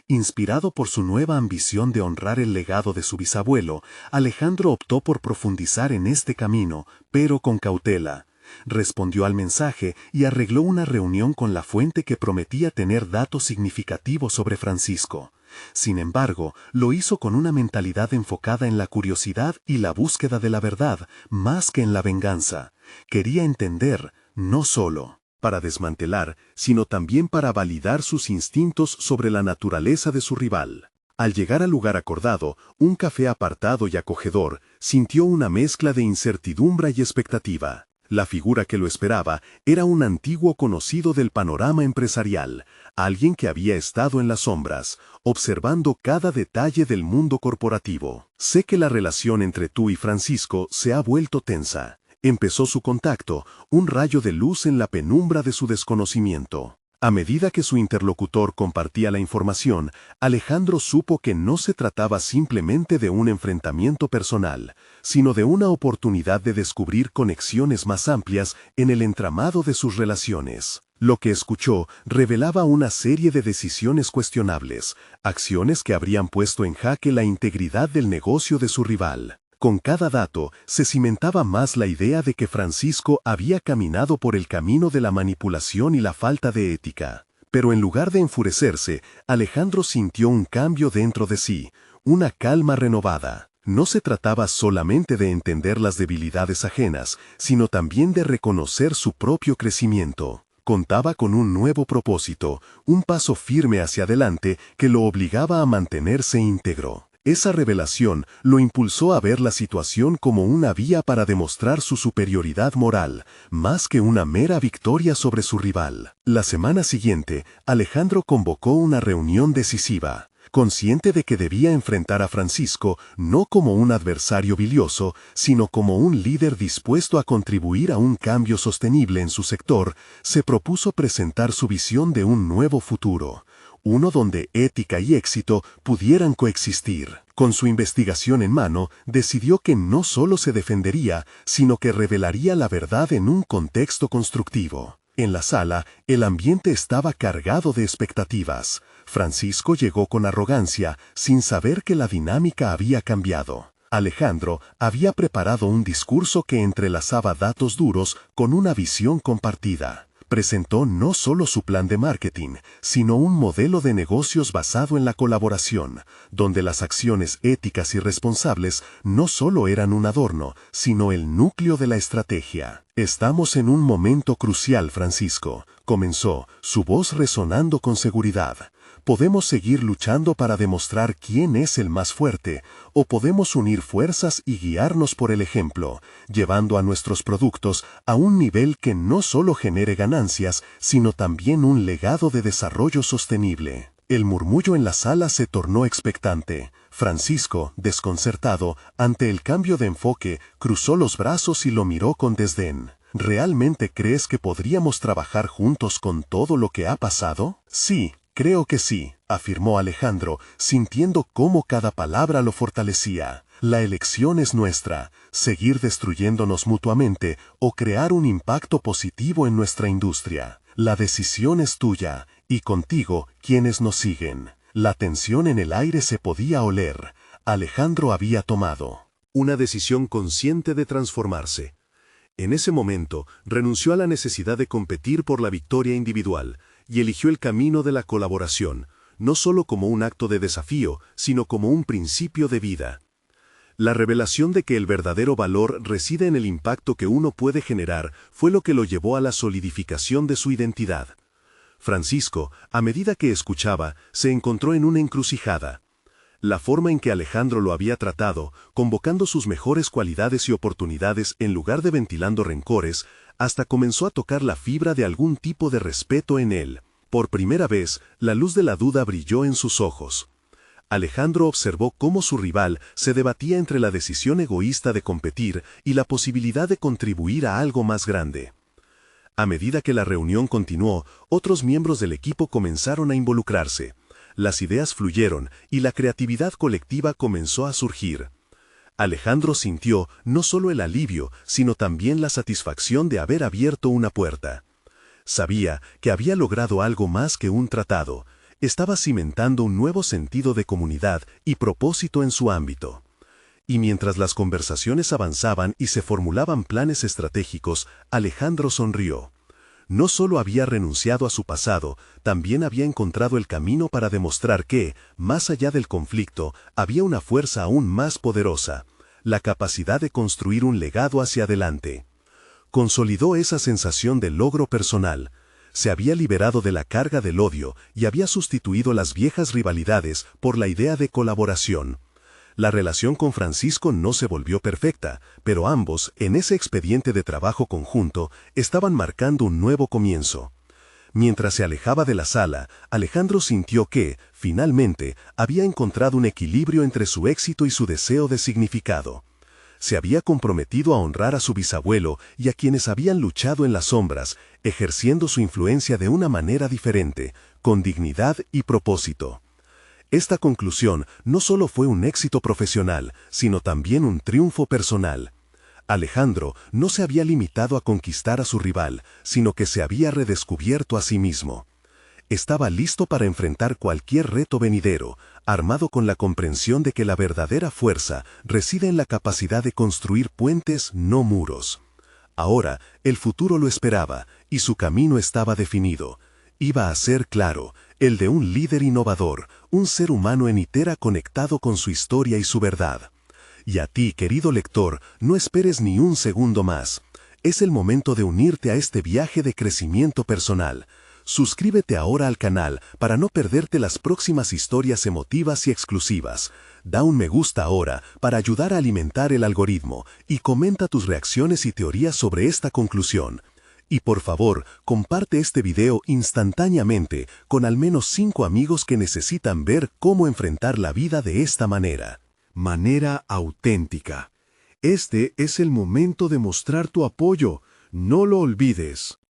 Inspirado por su nueva ambición de honrar el legado de su bisabuelo, Alejandro optó por profundizar en este camino, pero con cautela. Respondió al mensaje y arregló una reunión con la fuente que prometía tener datos significativos sobre Francisco. Sin embargo, lo hizo con una mentalidad enfocada en la curiosidad y la búsqueda de la verdad, más que en la venganza. Quería entender, no solo para desmantelar, sino también para validar sus instintos sobre la naturaleza de su rival. Al llegar al lugar acordado, un café apartado y acogedor, sintió una mezcla de incertidumbre y expectativa. La figura que lo esperaba era un antiguo conocido del panorama empresarial, alguien que había estado en las sombras, observando cada detalle del mundo corporativo. Sé que la relación entre tú y Francisco se ha vuelto tensa. Empezó su contacto, un rayo de luz en la penumbra de su desconocimiento. A medida que su interlocutor compartía la información, Alejandro supo que no se trataba simplemente de un enfrentamiento personal, sino de una oportunidad de descubrir conexiones más amplias en el entramado de sus relaciones. Lo que escuchó revelaba una serie de decisiones cuestionables, acciones que habrían puesto en jaque la integridad del negocio de su rival. Con cada dato, se cimentaba más la idea de que Francisco había caminado por el camino de la manipulación y la falta de ética. Pero en lugar de enfurecerse, Alejandro sintió un cambio dentro de sí, una calma renovada. No se trataba solamente de entender las debilidades ajenas, sino también de reconocer su propio crecimiento. Contaba con un nuevo propósito, un paso firme hacia adelante que lo obligaba a mantenerse íntegro. Esa revelación lo impulsó a ver la situación como una vía para demostrar su superioridad moral, más que una mera victoria sobre su rival. La semana siguiente, Alejandro convocó una reunión decisiva. Consciente de que debía enfrentar a Francisco no como un adversario bilioso, sino como un líder dispuesto a contribuir a un cambio sostenible en su sector, se propuso presentar su visión de un nuevo futuro, uno donde ética y éxito pudieran coexistir. Con su investigación en mano, decidió que no solo se defendería, sino que revelaría la verdad en un contexto constructivo. En la sala, el ambiente estaba cargado de expectativas. Francisco llegó con arrogancia, sin saber que la dinámica había cambiado. Alejandro había preparado un discurso que entrelazaba datos duros con una visión compartida. Presentó no solo su plan de marketing, sino un modelo de negocios basado en la colaboración, donde las acciones éticas y responsables no solo eran un adorno, sino el núcleo de la estrategia. «Estamos en un momento crucial, Francisco», comenzó, su voz resonando con seguridad. «Podemos seguir luchando para demostrar quién es el más fuerte, o podemos unir fuerzas y guiarnos por el ejemplo, llevando a nuestros productos a un nivel que no solo genere ganancias, sino también un legado de desarrollo sostenible». El murmullo en la sala se tornó expectante. Francisco, desconcertado ante el cambio de enfoque, cruzó los brazos y lo miró con desdén. «¿Realmente crees que podríamos trabajar juntos con todo lo que ha pasado?» «Sí, creo que sí», afirmó Alejandro, sintiendo cómo cada palabra lo fortalecía. «La elección es nuestra, seguir destruyéndonos mutuamente o crear un impacto positivo en nuestra industria. La decisión es tuya, y contigo quienes nos siguen». La tensión en el aire se podía oler. Alejandro había tomado una decisión consciente de transformarse. En ese momento, renunció a la necesidad de competir por la victoria individual y eligió el camino de la colaboración, no solo como un acto de desafío, sino como un principio de vida. La revelación de que el verdadero valor reside en el impacto que uno puede generar fue lo que lo llevó a la solidificación de su identidad. Francisco, a medida que escuchaba, se encontró en una encrucijada. La forma en que Alejandro lo había tratado, convocando sus mejores cualidades y oportunidades en lugar de ventilando rencores, hasta comenzó a tocar la fibra de algún tipo de respeto en él. Por primera vez, la luz de la duda brilló en sus ojos. Alejandro observó cómo su rival se debatía entre la decisión egoísta de competir y la posibilidad de contribuir a algo más grande. A medida que la reunión continuó, otros miembros del equipo comenzaron a involucrarse. Las ideas fluyeron y la creatividad colectiva comenzó a surgir. Alejandro sintió no solo el alivio, sino también la satisfacción de haber abierto una puerta. Sabía que había logrado algo más que un tratado. Estaba cimentando un nuevo sentido de comunidad y propósito en su ámbito. Y mientras las conversaciones avanzaban y se formulaban planes estratégicos, Alejandro sonrió. No solo había renunciado a su pasado, también había encontrado el camino para demostrar que, más allá del conflicto, había una fuerza aún más poderosa, la capacidad de construir un legado hacia adelante. Consolidó esa sensación de logro personal. Se había liberado de la carga del odio y había sustituido las viejas rivalidades por la idea de colaboración. La relación con Francisco no se volvió perfecta, pero ambos, en ese expediente de trabajo conjunto, estaban marcando un nuevo comienzo. Mientras se alejaba de la sala, Alejandro sintió que, finalmente, había encontrado un equilibrio entre su éxito y su deseo de significado. Se había comprometido a honrar a su bisabuelo y a quienes habían luchado en las sombras, ejerciendo su influencia de una manera diferente, con dignidad y propósito. Esta conclusión no solo fue un éxito profesional, sino también un triunfo personal. Alejandro no se había limitado a conquistar a su rival, sino que se había redescubierto a sí mismo. Estaba listo para enfrentar cualquier reto venidero, armado con la comprensión de que la verdadera fuerza reside en la capacidad de construir puentes, no muros. Ahora, el futuro lo esperaba, y su camino estaba definido. Iba a ser claro, el de un líder innovador, un ser humano entero conectado con su historia y su verdad. Y a ti, querido lector, no esperes ni un segundo más. Es el momento de unirte a este viaje de crecimiento personal. Suscríbete ahora al canal para no perderte las próximas historias emotivas y exclusivas. Da un me gusta ahora para ayudar a alimentar el algoritmo y comenta tus reacciones y teorías sobre esta conclusión. Y por favor, comparte este video instantáneamente con al menos 5 amigos que necesitan ver cómo enfrentar la vida de esta manera. Manera auténtica. Este es el momento de mostrar tu apoyo. No lo olvides.